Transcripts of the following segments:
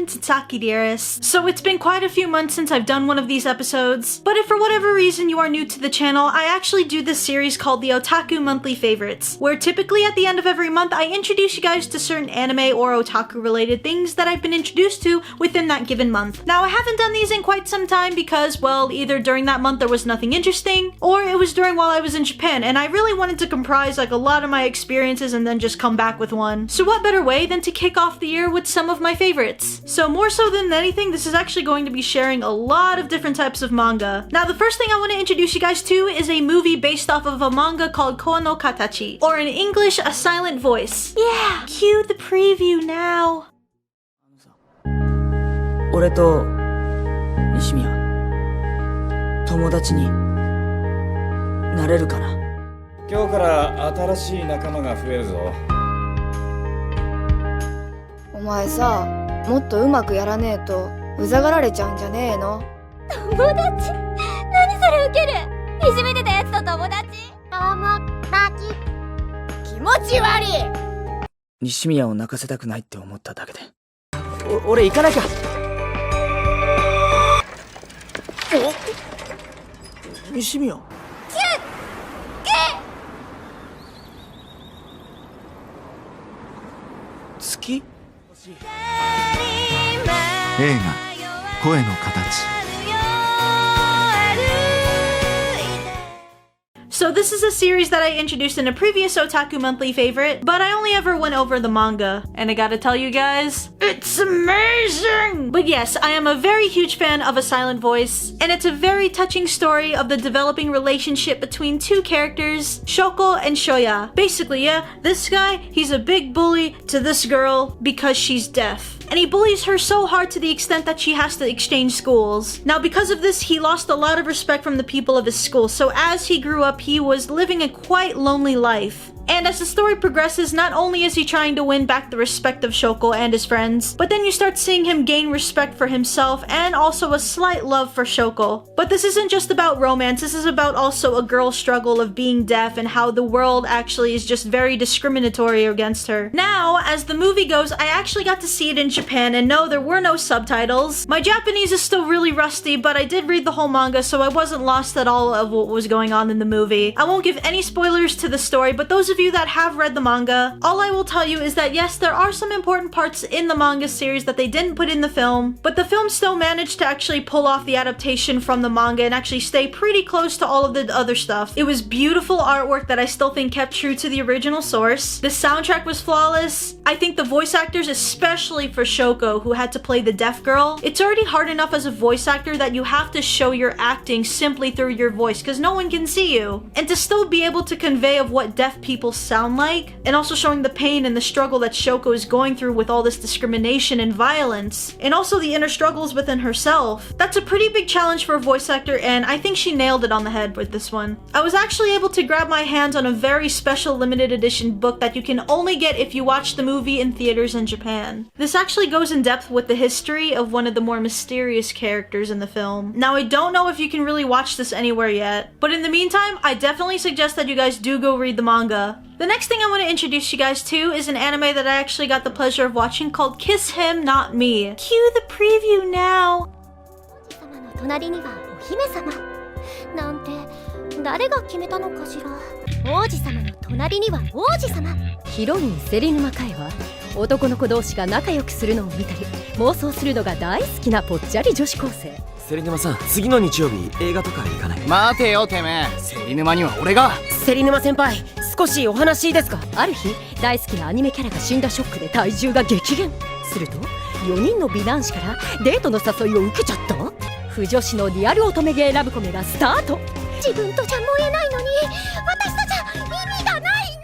again to Taki Dearest. So it's been quite a few months since I've done one of these episodes, but if for whatever reason you are new to the channel, I actually do this series called the Otaku Monthly Favorites, where typically at the end of every month I introduce you guys to certain anime or otaku related things that I've been introduced to within that given month. Now I haven't done these in quite some time because, well, either during that month there was nothing interesting, or it was during while I was in Japan and I really wanted to comprise like a lot of my experiences and then just come back with one. So what better way than to kick off the year with some of my favorites? So more so than anything, this is actually going to be sharing a lot of different types of manga. Now the first thing I want to introduce you guys to is a movie based off of a manga called Ko no Katachi, or in English, A Silent Voice. Yeah, cue the preview now. 俺と西宮友達になれるかな。今日から新しい仲間が増えるぞ。お前さ、もっとうまくやらねえとうざがられちゃうんじゃねえの。友達？何それウケる。いじめてたやつと友達。気持ち悪い。西宮を泣かせたくないって思っただけで。俺行かなきゃ。お、西宮。好き？映画「声の形」。So this is a series that I introduced in a previous Otaku Monthly favorite, but I only ever went over the manga. And I gotta tell you guys, it's amazing! But yes, I am a very huge fan of A Silent Voice, and it's a very touching story of the developing relationship between two characters, Shoko and Shoya. Basically, yeah, this guy, he's a big bully to this girl because she's deaf. And he bullies her so hard to the extent that she has to exchange schools. Now because of this, he lost a lot of respect from the people of his school, so as he grew up, he was living a quite lonely life. And as the story progresses, not only is he trying to win back the respect of Shoko and his friends, but then you start seeing him gain respect for himself and also a slight love for Shoko. But this isn't just about romance, this is about also a girl's struggle of being deaf and how the world actually is just very discriminatory against her. Now, as the movie goes, I actually got to see it in Japan, and no, there were no subtitles. My Japanese is still really rusty, but I did read the whole manga, so I wasn't lost at all of what was going on in the movie. I won't give any spoilers to the story, but those of you that have read the manga, all I will tell you is that yes, there are some important parts in the manga series that they didn't put in the film, but the film still managed to actually pull off the adaptation from the manga and actually stay pretty close to all of the other stuff. It was beautiful artwork that I still think kept true to the original source. The soundtrack was flawless. I think the voice actors, especially for Shoko, who had to play the deaf girl, it's already hard enough as a voice actor that you have to show your acting simply through your voice because no one can see you. And to still be able to convey of what deaf people sound like, and also showing the pain and the struggle that Shoko is going through with all this discrimination and violence, and also the inner struggles within herself. That's a pretty big challenge for a voice actor, and I think she nailed it on the head with this one. I was actually able to grab my hands on a very special limited edition book that you can only get if you watch the movie in theaters in Japan. This actually goes in depth with the history of one of the more mysterious characters in the film. Now I don't know if you can really watch this anywhere yet, but in the meantime, I definitely suggest that you guys do go read the manga. The next thing I want to introduce you guys to is an anime that I actually got the pleasure of watching called Kiss Him Not Me. Cue the preview now. 隣にはお姫様なんて誰が決めたのかしら。王子様の隣には王子様。ヒロインセリヌマカイは男の子同士が仲良くするのを見たり妄想するのが大好きなぽっちゃり女子高生。セリヌマさん、次の日曜日映画とか行かない？待てよてめえ、セリヌマには俺が。セリヌマ先輩、少しお話いいですか？ある日、大好きなアニメキャラが死んだショックで体重が激減。すると4人の美男子からデートの誘いを受けちゃった。腐女子のリアル乙女ゲーラブコメがスタート。自分とじゃ燃えないのに私とじゃ意味がないの。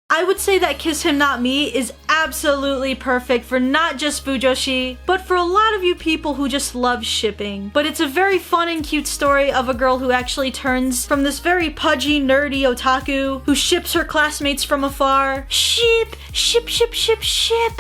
I would say that Kiss Him Not Me is absolutely perfect for not just FUJOSHI, but for a lot of you people who just love shipping. But it's a very fun and cute story of a girl who actually turns from this very pudgy, nerdy otaku who ships her classmates from afar, ship,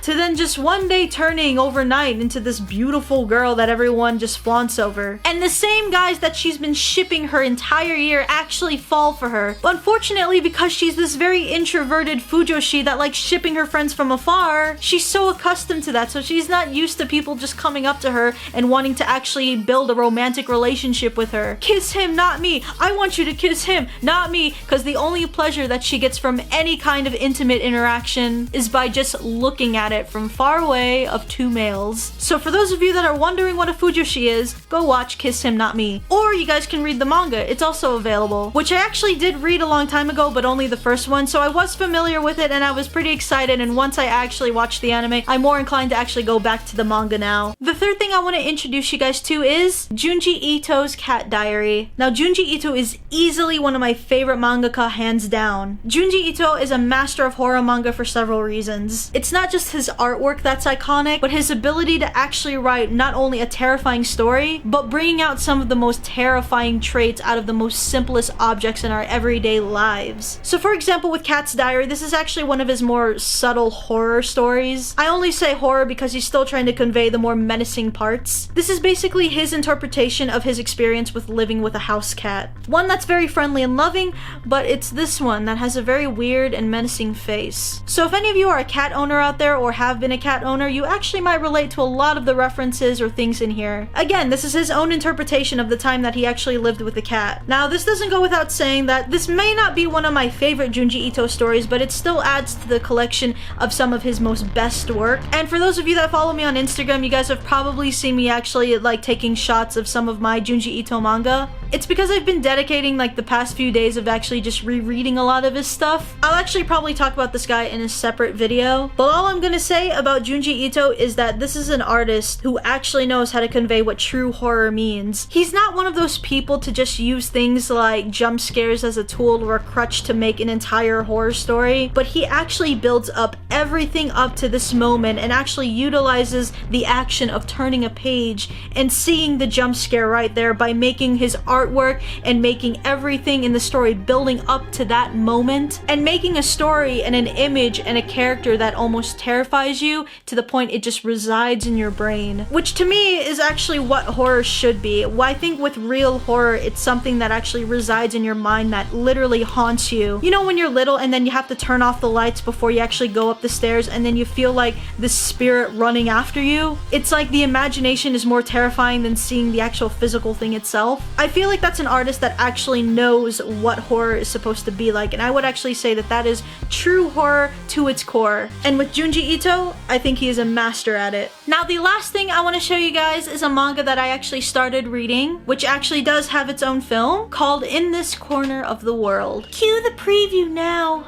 to then just one day turning overnight into this beautiful girl that everyone just flaunts over. And the same guys that she's been shipping her entire year actually fall for her. Unfortunately, because she's this very introverted FUJOSHI that likes shipping her friends from afar, afar, she's so accustomed to that, so she's not used to people just coming up to her and wanting to actually build a romantic relationship with her. Kiss him, not me. I want you to kiss him, not me, because the only pleasure that she gets from any kind of intimate interaction is by just looking at it from far away of two males. So for those of you that are wondering what a FUJOSHI is, go watch Kiss Him Not Me. Or you guys can read the manga, it's also available, which I actually did read a long time ago, but only the first one, so I was familiar with it and I was pretty excited, and once I actually watched the anime, I'm more inclined to actually go back to the manga now. The third thing I want to introduce you guys to is Junji Ito's Cat Diary. Now Junji Ito is easily one of my favorite mangaka, hands down. Junji Ito is a master of horror manga for several reasons. It's not just his artwork that's iconic, but his ability to actually write not only a terrifying story, but bringing out some of the most terrifying traits out of the most simplest objects in our everyday lives. So for example, with Cat's Diary, this is actually one of his more subtle horror stories. I only say horror because he's still trying to convey the more menacing parts. This is basically his interpretation of his experience with living with a house cat. One that's very friendly and loving, but it's this one that has a very weird and menacing face. So if any of you are a cat owner out there or have been a cat owner, you actually might relate to a lot of the references or things in here. Again, this is his own interpretation of the time that he actually lived with a cat. Now, this doesn't go without saying that this may not be one of my favorite Junji Ito stories, but it still adds to the collection of some of his most best work. And for those of you that follow me on Instagram, you guys have probably seen me actually like taking shots of some of my Junji Ito manga. It's because I've been dedicating like the past few days of actually just rereading a lot of his stuff. I'll actually probably talk about this guy in a separate video, but all I'm gonna say about Junji Ito is that this is an artist who actually knows how to convey what true horror means. He's not one of those people to just use things like jump scares as a tool or a crutch to make an entire horror story, but he actually builds up everything up to this moment and actually utilizes the action of turning a page and seeing the jump scare right there by making his artwork and making everything in the story building up to that moment and making a story and an image and a character that almost terrifies you to the point it just resides in your brain, which to me is actually what horror should be. Well, I think with real horror, it's something that actually resides in your mind that literally haunts you. You know when you're little and then you have to turn off the lights before you actually go up the stairs and then you feel like the spirit running after you? It's like the imagination is more terrifying than seeing the actual physical thing itself. I feel like that's an artist that actually knows what horror is supposed to be like, and I would actually say that that is true horror to its core. And with Junji Ito, I think he is a master at it. Now the last thing I want to show you guys is a manga that I actually started reading, which actually does have its own film called In This Corner of the World. Cue the preview now.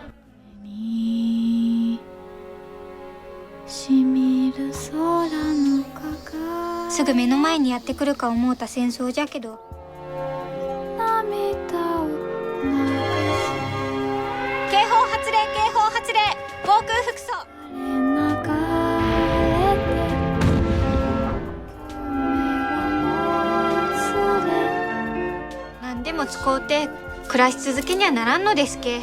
すぐ目の前にやってくるか思うた戦争じゃけど警報発令警報発令防空服装何でも使うて暮らし続けにはならんのですけ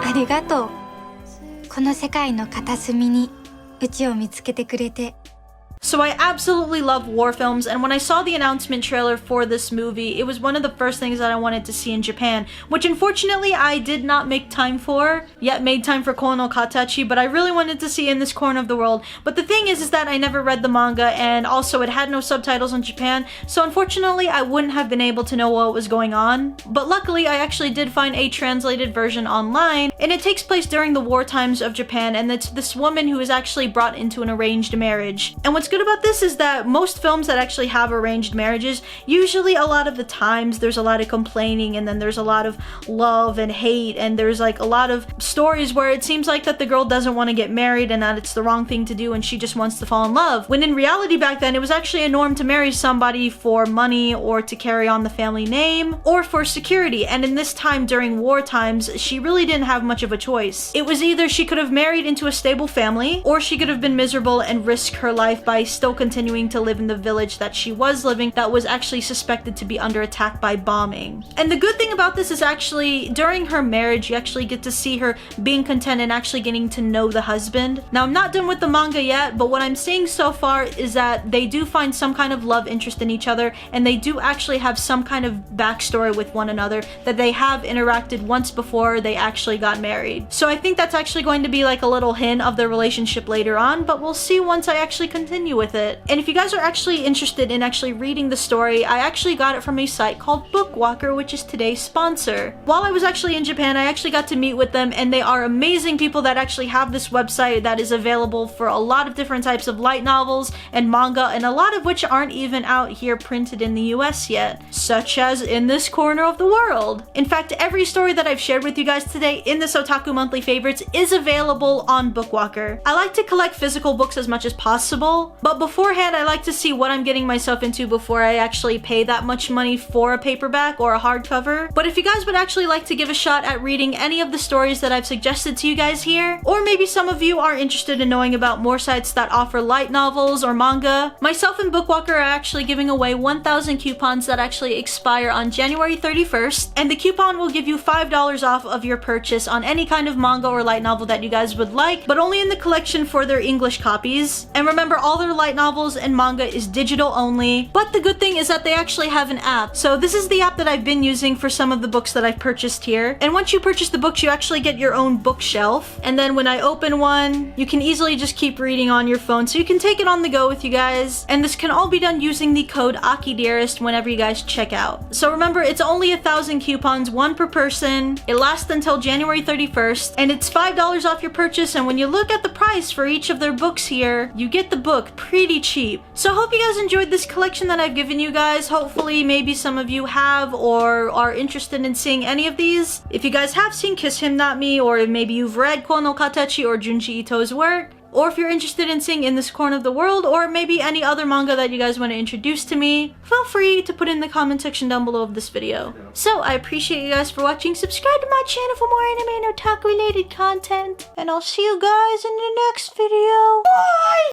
ありがとうこの世界の片隅にうちを見つけてくれて So I absolutely love war films, and when I saw the announcement trailer for this movie, it was one of the first things that I wanted to see in Japan, which unfortunately I did not make time for, yet made time for Kono Katachi, but I really wanted to see In This Corner of the World. But the thing is that I never read the manga, and also it had no subtitles in Japan, so unfortunately I wouldn't have been able to know what was going on. But luckily I actually did find a translated version online, and it takes place during the war times of Japan, and it's this woman who is actually brought into an arranged marriage. And what's good about this is that most films that actually have arranged marriages, usually a lot of the times there's a lot of complaining and then there's a lot of love and hate, and there's like a lot of stories where it seems like that the girl doesn't want to get married and that it's the wrong thing to do and she just wants to fall in love. When in reality back then it was actually a norm to marry somebody for money or to carry on the family name or for security, and in this time during war times she really didn't have much of a choice. It was either she could have married into a stable family or she could have been miserable and risk her life by by still continuing to live in the village that she was living that was actually suspected to be under attack by bombing. And the good thing about this is actually during her marriage, you actually get to see her being content and actually getting to know the husband. Now, I'm not done with the manga yet, but what I'm seeing so far is that they do find some kind of love interest in each other, and they do actually have some kind of backstory with one another, that they have interacted once before they actually got married. So I think that's actually going to be like a little hint of their relationship later on, but we'll see once I actually continue with it. And if you guys are actually interested in actually reading the story, I actually got it from a site called Bookwalker, which is today's sponsor. While I was actually in Japan, I actually got to meet with them, and they are amazing people that actually have this website that is available for a lot of different types of light novels and manga, and a lot of which aren't even out here printed in the US yet, such as in this corner of the world. In fact, every story that I've shared with you guys today in this Otaku Monthly Favorites is available on Bookwalker. I like to collect physical books as much as possible, but beforehand I like to see what I'm getting myself into before I actually pay that much money for a paperback or a hardcover. But if you guys would actually like to give a shot at reading any of the stories that I've suggested to you guys here, or maybe some of you are interested in knowing about more sites that offer light novels or manga, myself and Bookwalker are actually giving away 1,000 coupons that actually expire on January 31st, and the coupon will give you $5 off of your purchase on any kind of manga or light novel that you guys would like, but only in the collection for their English copies. And remember, all their light novels and manga is digital only, but the good thing is that they actually have an app. So this is the app that I've been using for some of the books that I've purchased here. And once you purchase the books, you actually get your own bookshelf. And then when I open one, you can easily just keep reading on your phone, so you can take it on the go with you guys. And this can all be done using the code AKIDearest whenever you guys check out. So remember, it's only 1,000 coupons, one per person. It lasts until January 31st, and it's $5 off your purchase. And when you look at the price for each of their books here, you get the book pretty cheap. So I hope you guys enjoyed this collection that I've given you guys. Hopefully maybe some of you have or are interested in seeing any of these. If you guys have seen Kiss Him Not Me, or maybe you've read Kono Katachi or Junji Ito's work, or if you're interested in seeing In This Corner of the World, or maybe any other manga that you guys want to introduce to me, feel free to put in the comment section down below of this video. So I appreciate you guys for watching. Subscribe to my channel for more anime and otaku related content, and I'll see you guys in the next video. Bye!